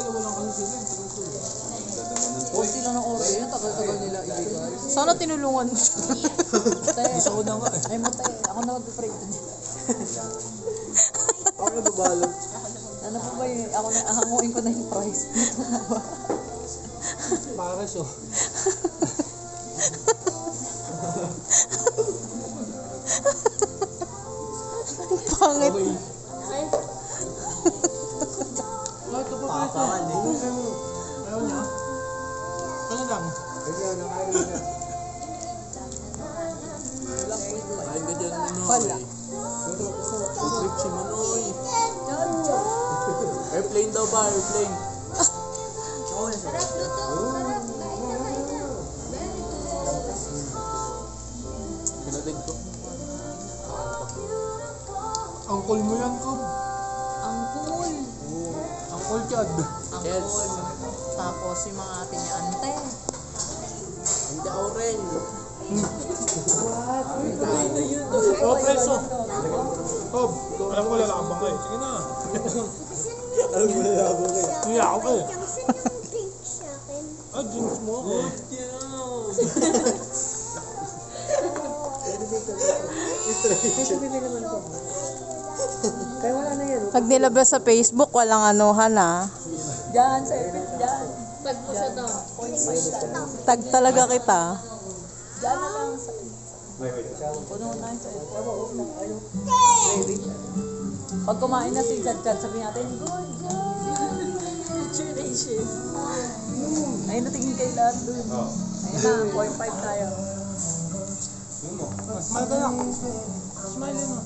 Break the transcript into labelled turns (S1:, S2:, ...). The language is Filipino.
S1: dalawa lang kasi sila.
S2: Huwag sila ng oras yun, tagal-tagal nila ibigay. Sana tinulungan mo siya.
S1: Gusto ko na nga eh.
S2: Ay mo tayo, ako na mag-pray to niya.
S3: Ako na babalo.
S2: Ano po ba yun? Ako na, hanguin ko na yung price. Ito na ba?
S1: Pares oh.
S2: Pangit.
S1: Okay.
S3: Ito po pa ito.
S1: Ayaw niya? Ano lang?
S3: Ayun, nakain niya.
S1: Ay, ka dyan Manoy.
S2: Wala.
S1: Trip si Manoy. Airplane daw ba? Airplane. Pinatid ko. Ang cool mo yan, Cob.
S2: Ang cool.
S1: Ang cool Chad.
S2: Ang cool. Tapos yung mga ate niya, ante.
S1: Hindi ako rin.
S4: Oh, preso. Cob, alam ko lalabang ka eh. Sige na.
S3: Alam mo na labo kayo.
S4: Hiya ako eh.
S5: Saan yung drink sa akin?
S4: Ah, drinks mo ako.
S3: Kaya wala na yan.
S6: Pag nilabas sa Facebook, walang anuhan ah.
S2: Diyan, sa ipit, diyan. Tag mo siya daw.
S6: Tag talaga kita.
S2: Diyan na lang sa puno na yung sa ipit. Pag kumain na si Chad, sabihin natin, good, good. Congratulations. Ayun, natingin kayo lahat dun. Ayun na, 4-5 tayo.
S4: Smile ka na. Smile mo.